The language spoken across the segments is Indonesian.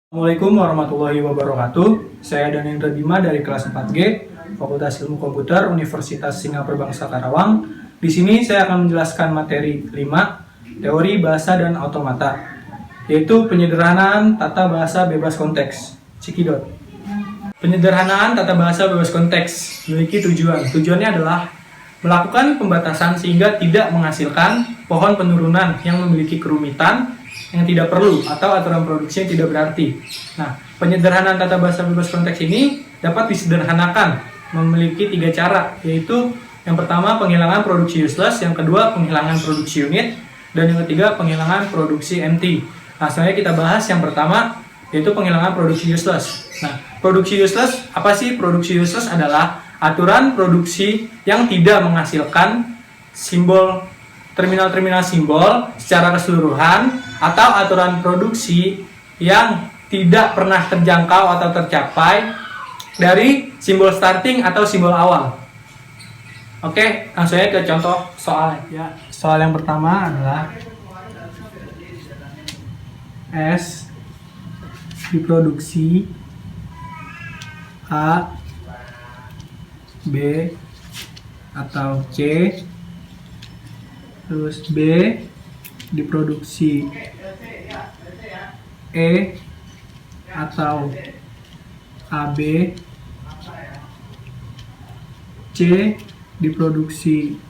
Assalamualaikum warahmatullahi wabarakatuh. Saya Danendra Bima dari kelas 4G, Fakultas Ilmu Komputer, Universitas Singapura Bangsa Karawang. Di sini saya akan menjelaskan materi 5, teori bahasa dan automata, yaitu penyederhanaan tata bahasa bebas konteks. Cikidot. Penyederhanaan tata bahasa bebas konteks memiliki tujuan. Tujuannya adalah melakukan pembatasan sehingga tidak menghasilkan pohon penurunan yang memiliki kerumitan yang tidak perlu atau aturan produksi yang tidak berarti. Nah, penyederhanaan tata bahasa bebas konteks ini dapat disederhanakan memiliki 3 cara, yaitu yang pertama penghilangan produksi useless, yang kedua penghilangan produksi unit, dan yang ketiga penghilangan produksi empty. Nah, selanjutnya kita bahas yang pertama, yaitu penghilangan produksi useless. Nah, produksi useless, apa sih produksi useless? Adalah aturan produksi yang tidak menghasilkan simbol terminal-terminal simbol secara keseluruhan, atau aturan produksi yang tidak pernah terjangkau atau tercapai dari simbol starting atau simbol awal. Oke, langsung aja ke contoh soal ya. Soal yang pertama adalah S diproduksi A, B, atau C, terus B diproduksi E atau AB, C diproduksi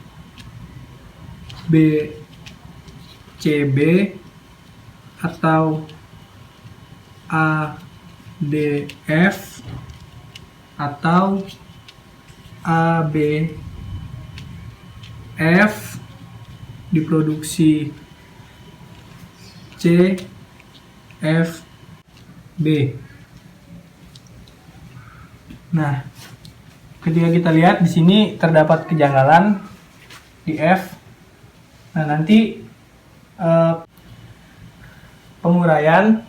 B, CB atau ADF atau ABF diproduksi C, F, B. Nah, ketika kita lihat di sini terdapat kejanggalan di F. Nah, nanti penguraian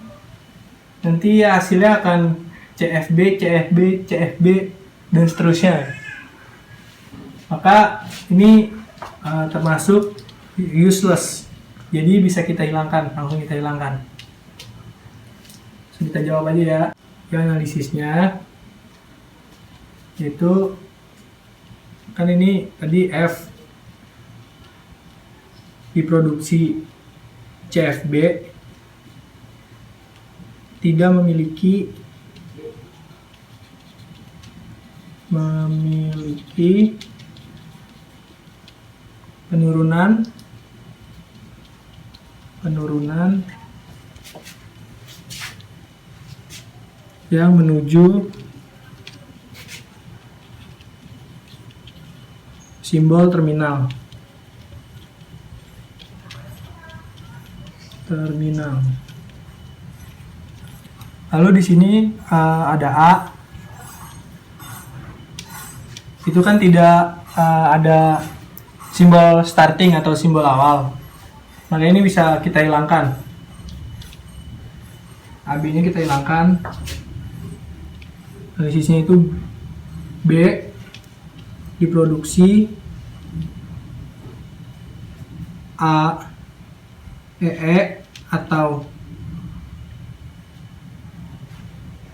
nanti hasilnya akan CFB, CFB, CFB, dan seterusnya. Maka ini termasuk useless, jadi bisa kita hilangkan, langsung kita hilangkan. So, kita jawab aja ya. Yang analisisnya yaitu kan ini tadi F diproduksi CFB tidak memiliki penurunan yang menuju simbol terminal. Lalu di sini ada A. Itu kan tidak ada simbol starting atau simbol awal. Maka ini bisa kita hilangkan. AB-nya kita hilangkan. Analisisnya itu B diproduksi A, EE atau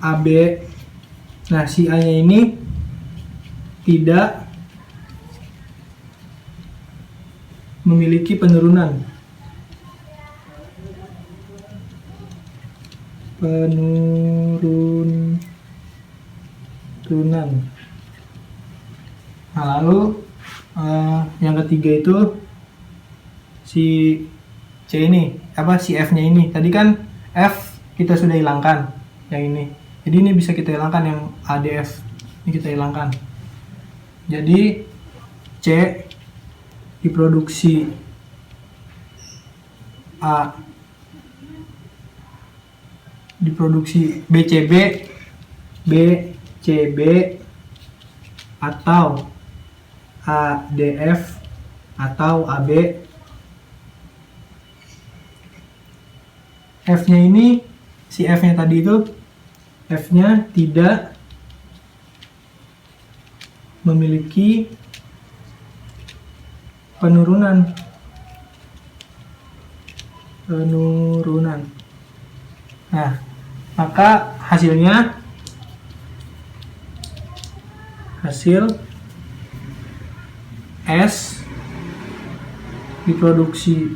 AB. Nah, si A-nya ini tidak memiliki penurunan. Nah, lalu yang ketiga itu si C ini, si F-nya ini. Tadi kan F kita sudah hilangkan yang ini. Jadi ini bisa kita hilangkan yang ADF. Ini kita hilangkan. Jadi C diproduksi A diproduksi BCB, BCB atau ADF atau AB. F-nya ini, si F-nya tadi itu, F-nya tidak memiliki penurunan. Nah, maka hasilnya hasil S diproduksi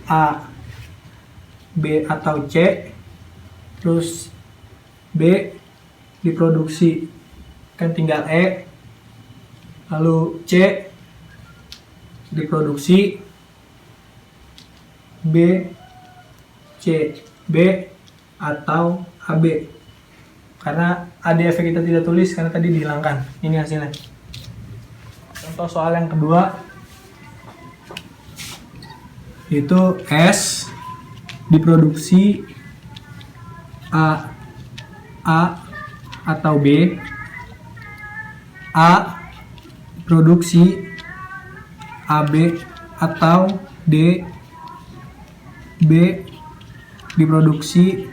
A, B atau C, terus B diproduksi, kan tinggal E, lalu C diproduksi B, C, B atau AB. Karena ada efek kita tidak tulis karena tadi dihilangkan. Ini hasilnya. Contoh soal yang kedua itu S diproduksi A atau B, A produksi AB atau D, B diproduksi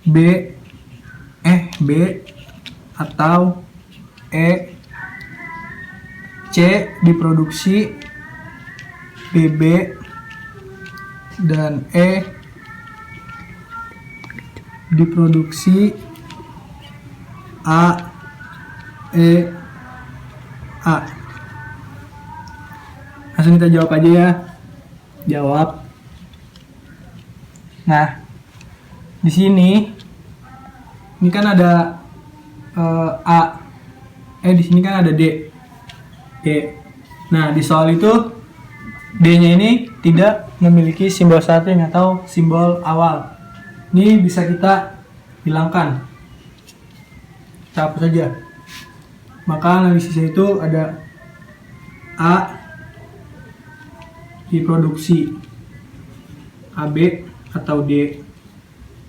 B atau E, C diproduksi BB dan E diproduksi A, E, A. Langsung kita jawab aja ya. Jawab. Nah, di sini ini kan ada A. Di sini kan ada D. Nah, di soal itu D-nya ini tidak memiliki simbol starting atau simbol awal. Ini bisa kita hilangkan. Kita hapus saja. Maka analisisnya itu ada A diproduksi AB atau D.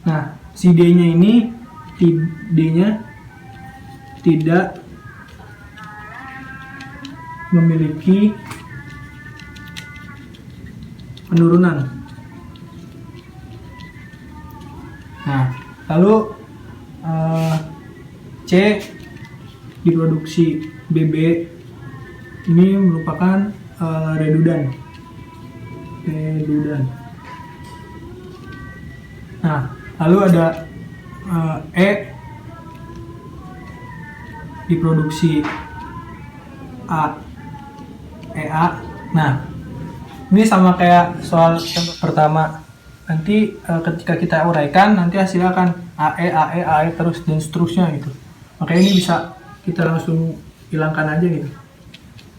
Nah, si D-nya ini D-nya tidak memiliki penurunan. Nah, lalu C diproduksi BB ini merupakan redundan. Nah, lalu ada E diproduksi EA. Nah, ini sama kayak soal yang pertama. Nanti ketika kita uraikan, nanti hasilnya akan AE terus dan seterusnya gitu. Makanya ini bisa kita langsung hilangkan aja gitu.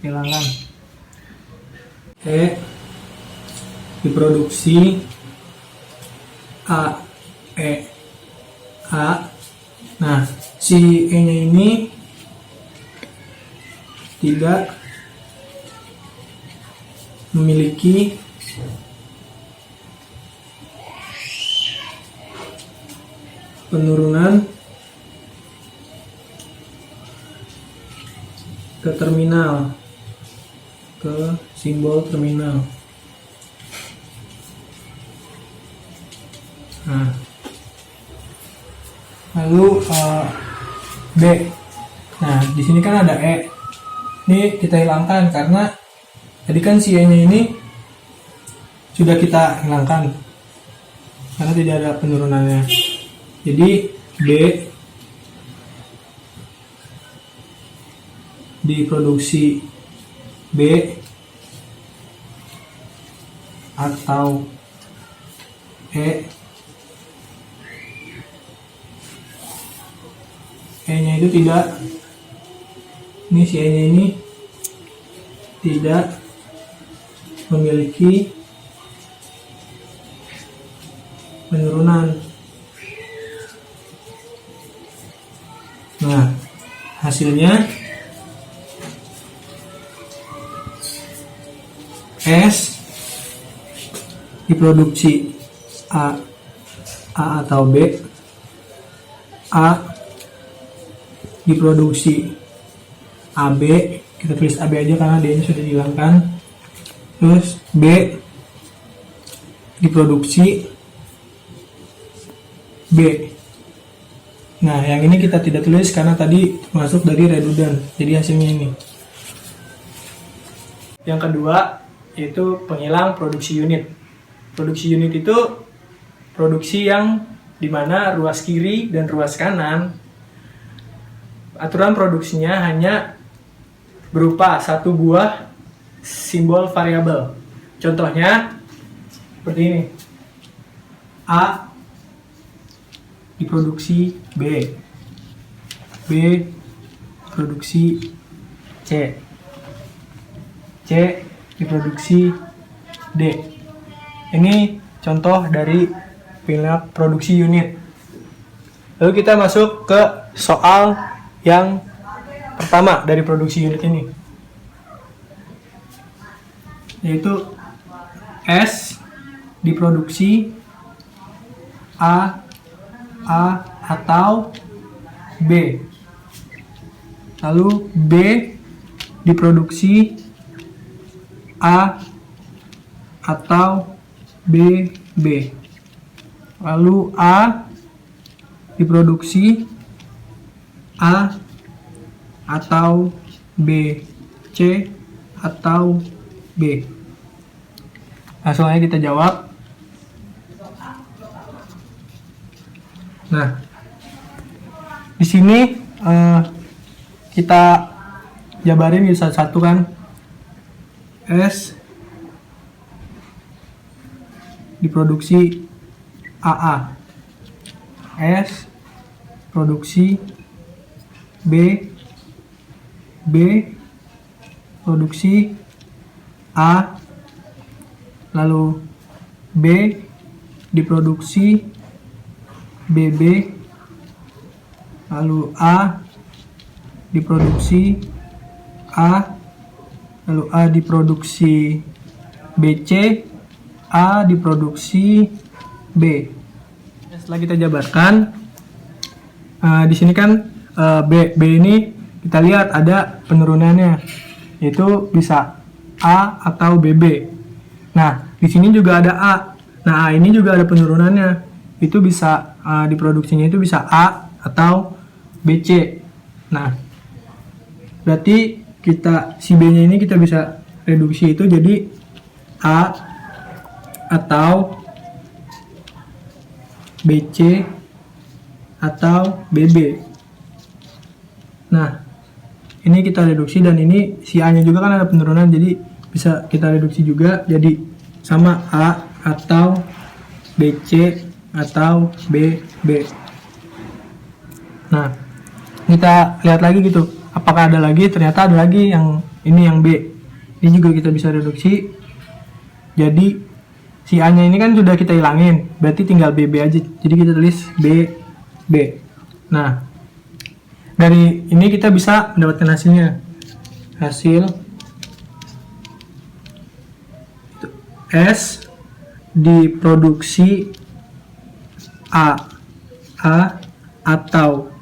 Hilangkan. E diproduksi A. Nah, si E-nya ini tidak memiliki penurunan ke terminal, ke simbol terminal. Nah, lalu B. Nah, di sini kan ada E. Ini kita hilangkan karena tadi kan si E-nya ini sudah kita hilangkan karena tidak ada penurunannya. Jadi B diproduksi B atau E. E-nya itu tidak, ini si E-nya ini tidak memiliki penurunan. Nah, hasilnya S diproduksi A atau B, A diproduksi AB, kita tulis AB aja karena D-nya sudah dihilangkan. Terus B diproduksi B. Nah, yang ini kita tidak tulis karena tadi masuk dari redundan, jadi hasilnya ini. Yang kedua yaitu penghilang produksi unit. Produksi unit itu produksi yang dimana ruas kiri dan ruas kanan aturan produksinya hanya berupa satu buah simbol variabel. Contohnya seperti ini. A diproduksi B. B produksi C. C diproduksi D. Ini contoh dari pilihan produksi unit. Lalu kita masuk ke soal yang pertama dari produksi unit ini, yaitu S diproduksi A atau B. Lalu B diproduksi A atau B. Lalu A diproduksi A atau B, C atau B. Langsung aja kita jawab. Nah, di sini kita jabarin satu-satu kan. S diproduksi AA, S produksi B produksi A, lalu B diproduksi BB, lalu A diproduksi A, lalu A diproduksi BC, A diproduksi B. Setelah kita jabarkan, di sini kan B ini kita lihat ada penurunannya, yaitu bisa A atau BB. Nah, di sini juga ada A. Nah, A ini juga ada penurunannya, itu bisa diproduksinya itu bisa A atau BC. Nah, berarti si B-nya ini kita bisa reduksi itu jadi A atau BC atau BB. Nah, ini kita reduksi dan ini si A-nya juga kan ada penurunan, jadi bisa kita reduksi juga jadi sama A atau BC atau BB. Nah, kita lihat lagi gitu. Apakah ada lagi? Ternyata ada lagi yang ini yang B. Ini juga kita bisa reduksi. Jadi si A-nya ini kan sudah kita hilangin, berarti tinggal BB aja. Jadi kita tulis B. Nah, dari ini kita bisa mendapatkan hasilnya. Hasil S diproduksi A atau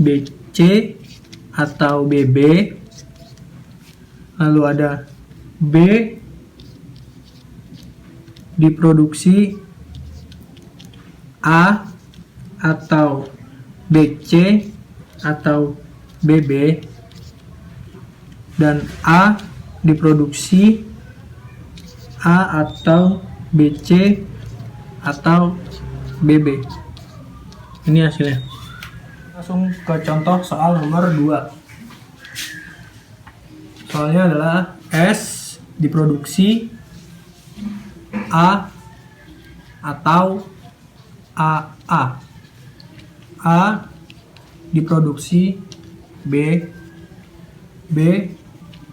BC atau BB, lalu ada B diproduksi A atau BC atau BB, dan A diproduksi A atau BC atau BB. Ini hasilnya. Langsung ke contoh soal nomor 2. Soalnya adalah S diproduksi A atau AA. A diproduksi B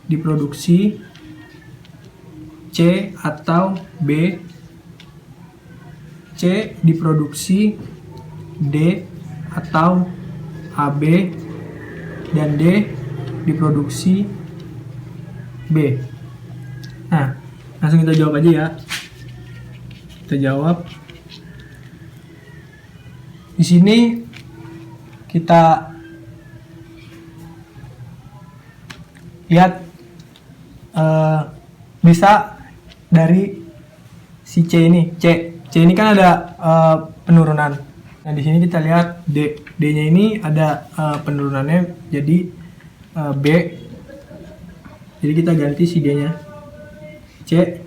diproduksi C atau B, C diproduksi D atau AB, dan D diproduksi B. Nah, langsung kita jawab aja ya. Kita jawab. Di sini kita lihat bisa dari si C ini. C ini kan ada penurunan. Nah, di sini kita lihat D-nya ini ada penurunannya jadi B. Jadi kita ganti si D-nya. C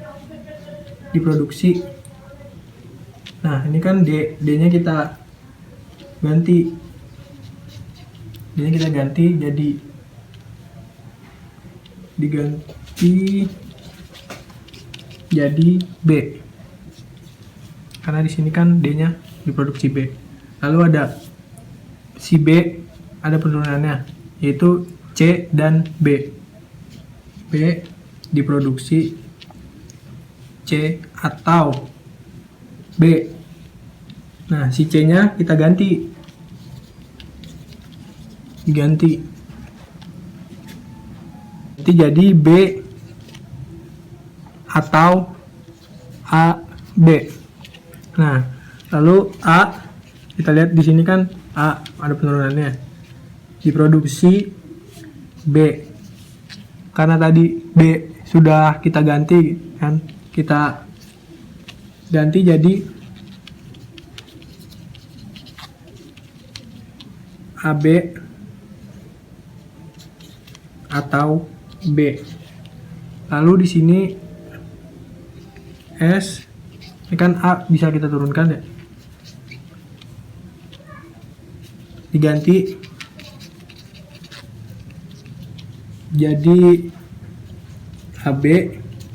diproduksi Nah, ini kan D-nya kita ganti. D-nya kita ganti jadi diganti jadi B. Karena di sini kan D-nya diproduksi B. Lalu ada si B ada penurunannya, yaitu C dan B. B diproduksi C atau B. Nah, si C-nya kita ganti. Diganti jadi B atau A B. Nah, lalu A kita lihat di sini kan A ada penurunannya. Diproduksi B. Karena tadi B sudah kita ganti kan, kita ganti jadi AB atau B. Lalu di sini S, ini kan A bisa kita turunkan ya. Diganti jadi AB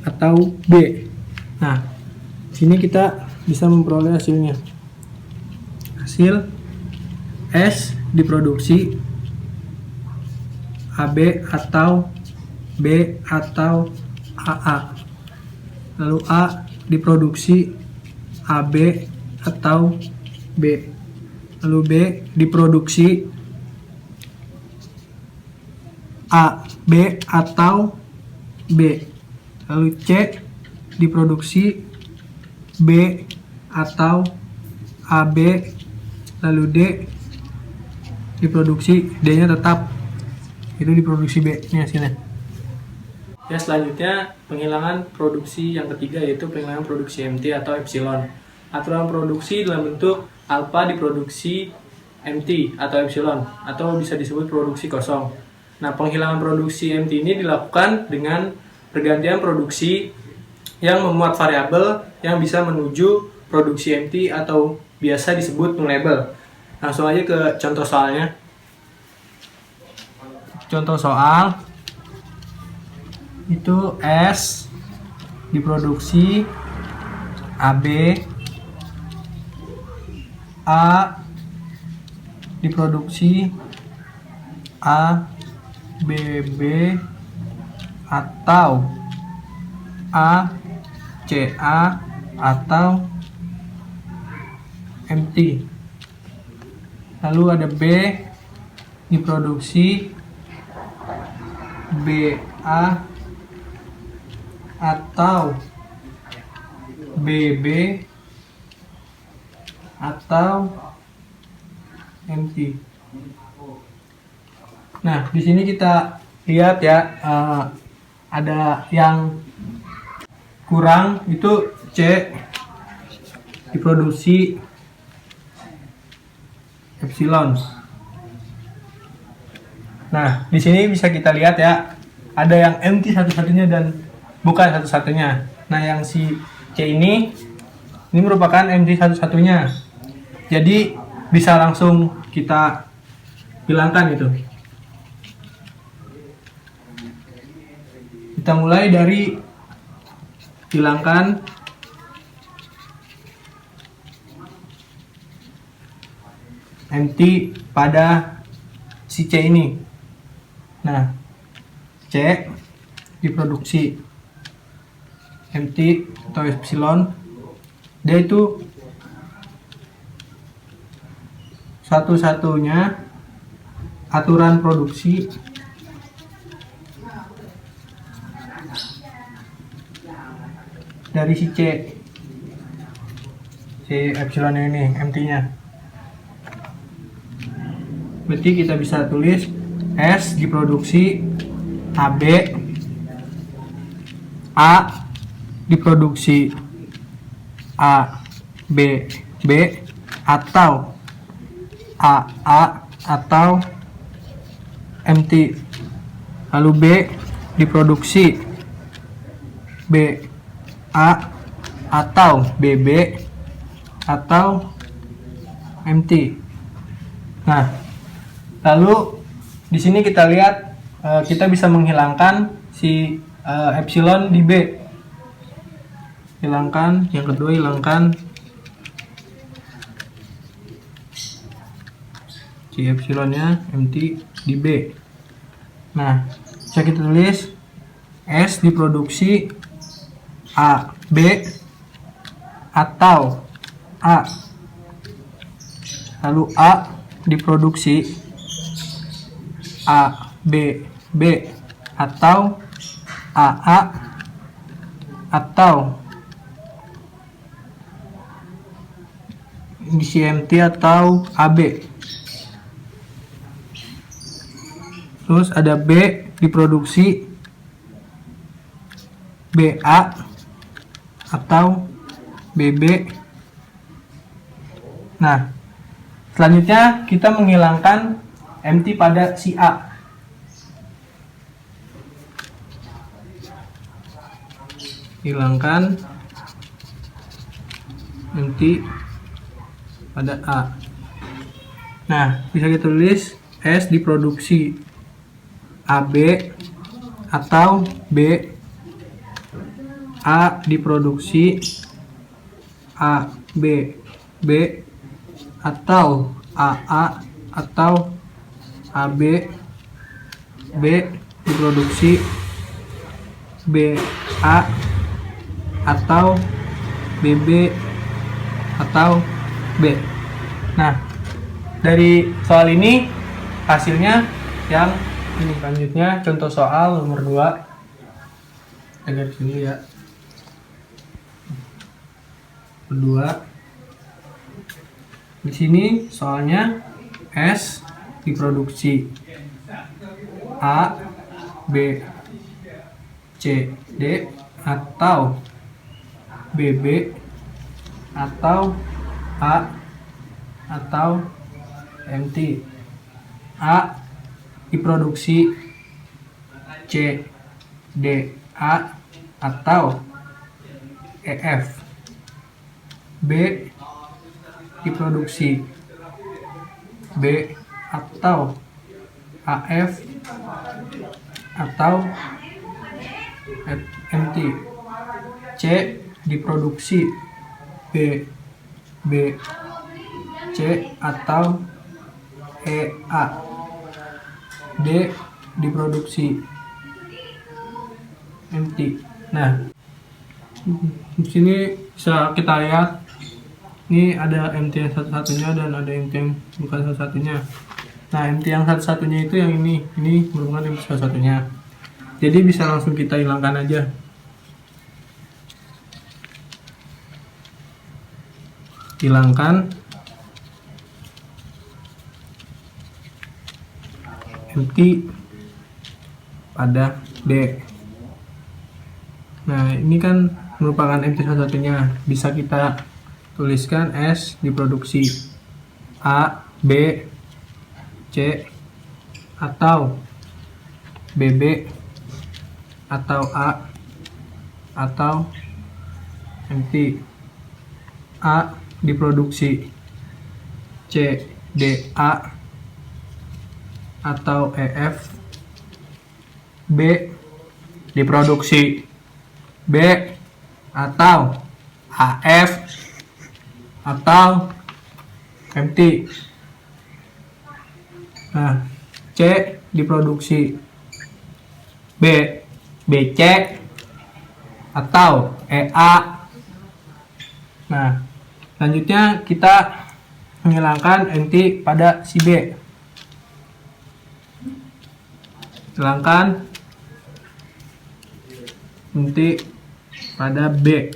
atau B. Nah, sini kita bisa memperoleh hasilnya. Hasil S diproduksi AB atau B atau AA. Lalu A diproduksi AB atau B. Lalu B diproduksi A, B atau B. Lalu C diproduksi B atau AB. Lalu D diproduksi D-nya tetap, itu diproduksi B. Ini hasilnya. Ya, selanjutnya penghilangan produksi yang ketiga, yaitu penghilangan produksi MT atau epsilon. Aturan produksi dalam bentuk alfa diproduksi MT atau epsilon, atau bisa disebut produksi kosong. Nah, penghilangan produksi MT ini dilakukan dengan pergantian produksi yang memuat variabel yang bisa menuju produksi MT atau biasa disebut nulabel. Langsung aja ke contoh soalnya. Contoh soal itu S diproduksi AB, A diproduksi A BB atau A CA atau MT. Lalu ada B diproduksi BA atau BB atau MT. Nah, di sini kita lihat ya, ada yang kurang, itu C diproduksi epsilon. Nah, di sini bisa kita lihat ya, ada yang MT satu-satunya dan bukan satu-satunya. Nah, yang si C ini merupakan MT satu-satunya. Jadi bisa langsung kita hilangkan itu. Kita mulai dari hilangkan MT pada si C ini. Nah, C diproduksi MT atau epsilon, dia itu satu-satunya aturan produksi dari si C epsilon ini, MT-nya. Berarti kita bisa tulis S diproduksi AB, A diproduksi A B B atau AA atau MT. Lalu B diproduksi B A atau BB atau empty. Nah, lalu di sini kita lihat kita bisa menghilangkan si epsilon di B. Hilangkan, yang kedua hilangkan si epsilonnya empty di B. Nah, bisa kita tulis S diproduksi A B atau A, lalu A diproduksi A B B atau AA atau CMT atau AB. Terus ada B diproduksi BA atau BB. Nah, selanjutnya kita menghilangkan empty pada si A. Hilangkan empty pada A. Nah, bisa kita tulis S diproduksi AB atau B, A diproduksi A B B atau AA atau AB, B diproduksi BA atau BB atau B. Nah, dari soal ini hasilnya yang ini. Selanjutnya contoh soal nomor 2. Kita garis dulu ya. Kedua. Di sini soalnya S diproduksi A B C D atau BB atau A atau MT. A diproduksi C D A atau EF. B diproduksi B atau AF atau MT. C diproduksi B B C atau EA. D diproduksi MT. Nah, di sini bisa kita lihat ini ada MT yang satu-satunya dan ada MT yang bukan satu-satunya. Nah, MT yang satu-satunya itu yang ini merupakan MT satu-satunya. Jadi bisa langsung kita hilangkan aja. Hilangkan empty pada D. Nah, ini kan merupakan empty satu-satunya. Bisa kita tuliskan S diproduksi A B C atau BB atau A atau empty. A diproduksi C D A atau EF. B diproduksi B atau AF atau MT. Nah, C diproduksi B BC atau EA. Nah, selanjutnya kita menghilangkan MT pada si B. Hilangkan MT pada B.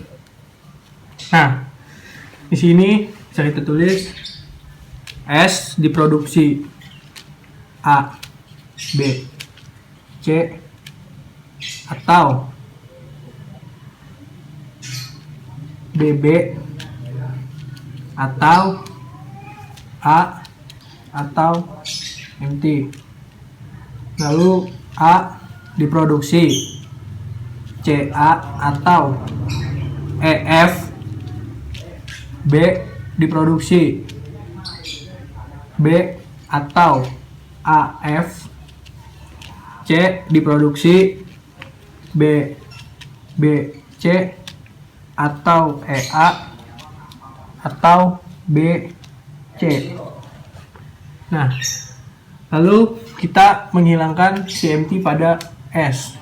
Nah, di sini bisa kita tulis S diproduksi A B C atau BB atau A atau MT. Lalu A diproduksi CA atau EF. B diproduksi, B atau AF, C diproduksi, BC atau EA, atau BC. Nah, lalu kita menghilangkan CMT pada S.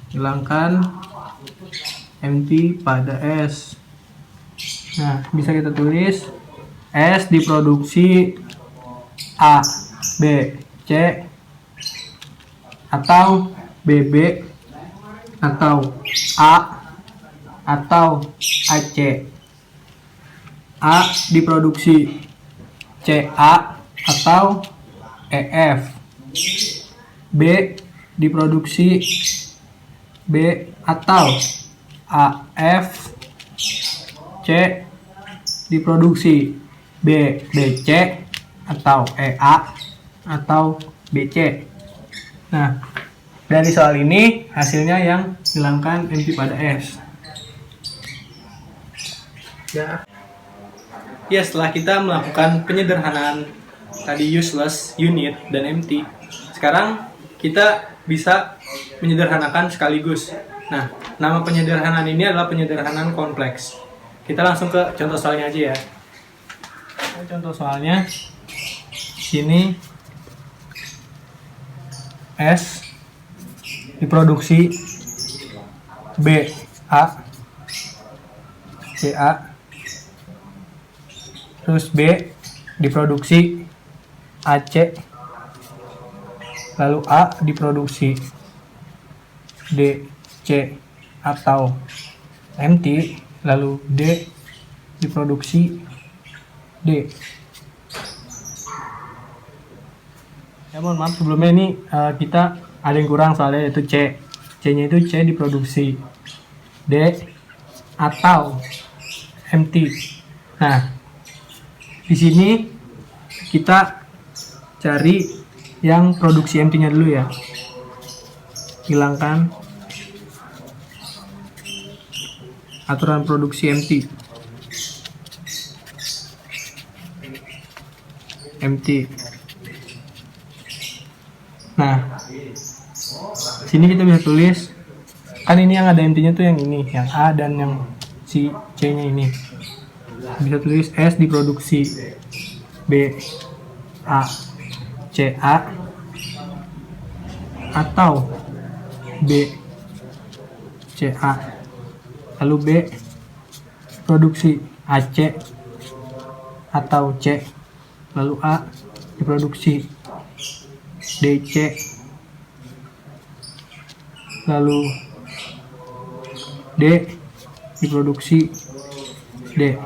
Hilangkan MT pada S. Nah, bisa kita tulis S diproduksi A, B, C, atau BB, atau A, atau AC. A diproduksi CA atau EF. B diproduksi B atau AF. C diproduksi BC atau EA atau BC. Nah, dari soal ini hasilnya yang hilangkan MT pada S. Ya, setelah kita melakukan penyederhanaan tadi useless, unit, dan empty, sekarang kita bisa menyederhanakan sekaligus. Nah, nama penyederhanaan ini adalah penyederhanaan kompleks. Kita langsung ke contoh soalnya aja ya. Contoh soalnya, sini S diproduksi B, A, C, A. Terus B diproduksi AC, lalu A diproduksi DC atau MT, lalu D diproduksi D. Ya, mohon maaf sebelumnya ini kita ada yang kurang soalnya, yaitu C. C-nya itu C diproduksi D atau MT. Nah, di sini kita cari yang produksi MT-nya dulu ya. Hilangkan aturan produksi MT. Nah, sini kita bisa tulis, kan ini yang ada MT-nya tuh yang ini, yang A dan yang si C-nya ini. Bisa tulis S diproduksi B, A, C, A, atau B, C, A, lalu B produksi AC atau C, lalu A diproduksi DC, lalu D diproduksi D.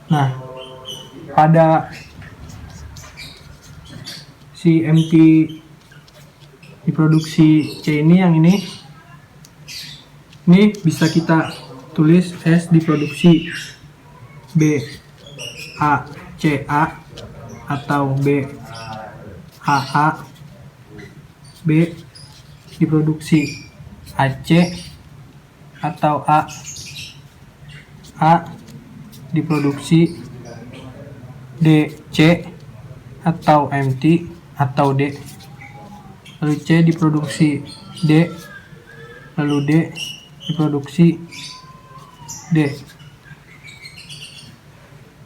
Nah, pada si MT diproduksi C ini, yang ini bisa kita tulis S diproduksi B, A, C, A, atau B, A, A. B diproduksi AC atau A, A diproduksi DC atau MT atau D, lalu C diproduksi D, lalu D diproduksi D.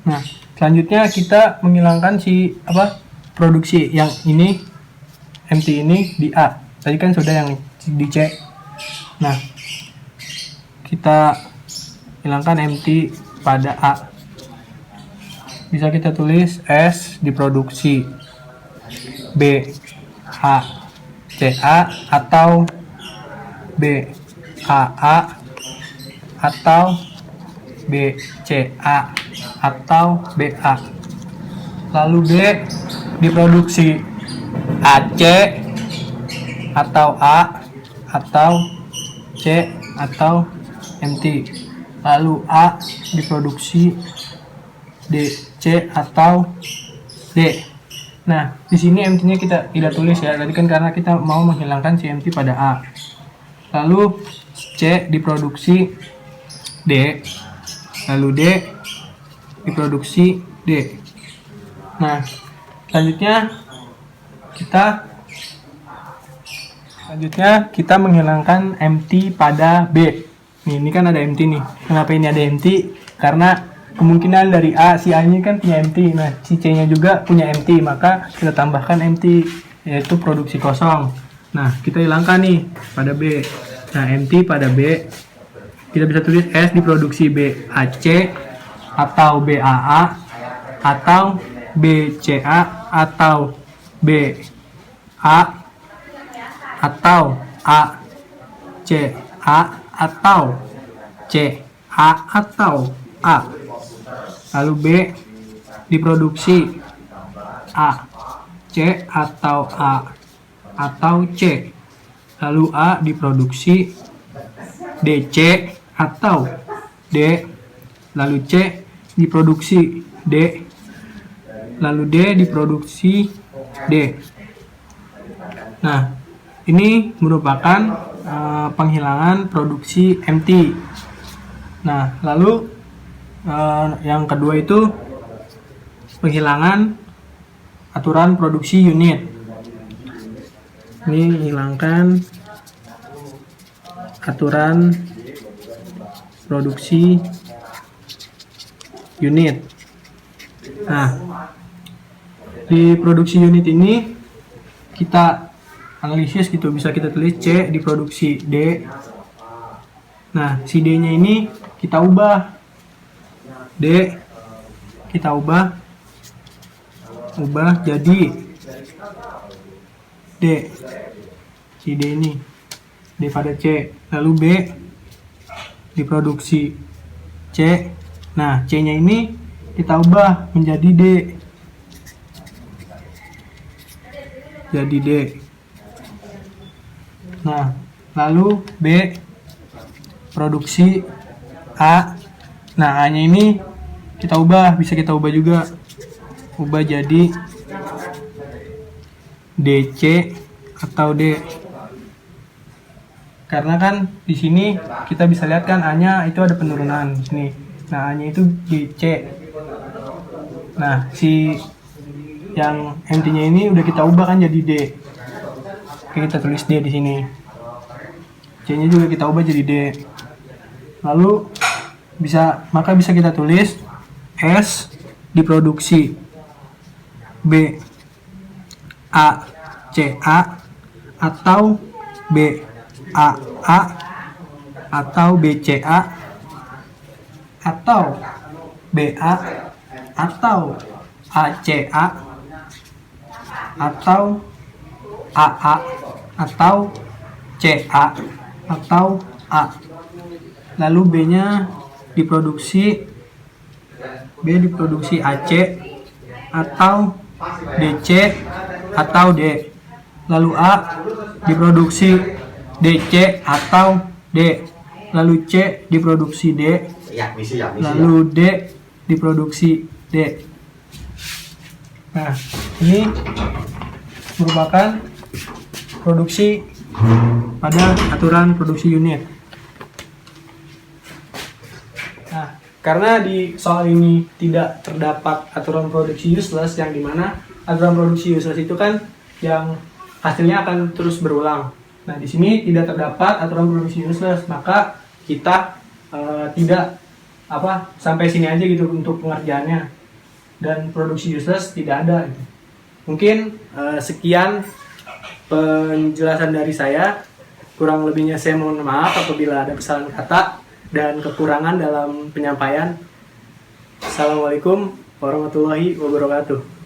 Nah, selanjutnya kita menghilangkan si produksi yang ini, MT ini di A. Tadi kan sudah yang di C. Nah, kita hilangkan MT pada A. Bisa kita tulis S diproduksi B, A, C, A, atau B, A, A, atau B, C, A, atau B, A. Lalu B diproduksi AC atau A, atau C, atau MT. Lalu A diproduksi DC atau D. Nah, di sini MT-nya kita tidak tulis ya. Tadi kan karena kita mau menghilangkan si MT pada A. lalu C diproduksi D, lalu D diproduksi D. Nah, selanjutnya kita menghilangkan empty pada B. Ini kan ada empty nih. Kenapa ini ada empty? Karena kemungkinan dari A, si A ini kan punya empty. Nah, si C-nya juga punya empty, maka kita tambahkan empty, yaitu produksi kosong. Nah, kita hilangkan nih pada B. Nah, empty pada B, kita bisa tulis S diproduksi BAC, atau BAA, atau BCA, atau BA, atau ACA, atau CA, atau A. Lalu B diproduksi A, C, atau A, atau C. Lalu A diproduksi DC, atau D. Lalu C diproduksi D. Lalu D diproduksi D. Nah, ini merupakan penghilangan produksi empty. Nah, lalu yang kedua itu penghilangan aturan produksi unit. Ini hilangkan aturan produksi unit. Nah, di produksi unit ini kita analisis gitu, bisa kita tulis C diproduksi D. Nah, si D-nya ini kita ubah. D kita ubah jadi D. Si D ini D pada C. Lalu B diproduksi C. Nah, C-nya ini kita ubah menjadi D. Jadi D. Nah, lalu B produksi A. Nah, A-nya ini kita ubah, bisa kita ubah juga. Ubah jadi DC atau D. Karena kan di sini kita bisa lihat kan A-nya itu ada penurunan di sini. Nah, A-nya itu DC. Nah, si yang empty-nya ini udah kita ubah kan jadi D. Oke, kita tulis D di sini. C-nya juga kita ubah jadi D. Lalu maka bisa kita tulis S diproduksi B A C A, atau B A A, atau B C A, atau B A, atau A C A, atau A A, atau C A, atau A. Lalu B-nya diproduksi AC, atau DC, atau D. Lalu A diproduksi DC atau D. Lalu C diproduksi D. Lalu D diproduksi D. Nah, ini merupakan produksi pada aturan produksi unit. Nah, karena di soal ini tidak terdapat aturan produksi useless, yang dimana aturan produksi useless itu kan yang hasilnya akan terus berulang. Nah, di sini tidak terdapat aturan produksi useless, maka kita tidak sampai sini aja gitu untuk pengerjaannya, dan produksi useless tidak ada gitu. Mungkin sekian penjelasan dari saya. Kurang lebihnya saya mohon maaf apabila ada kesalahan kata dan kekurangan dalam penyampaian. Assalamualaikum warahmatullahi wabarakatuh.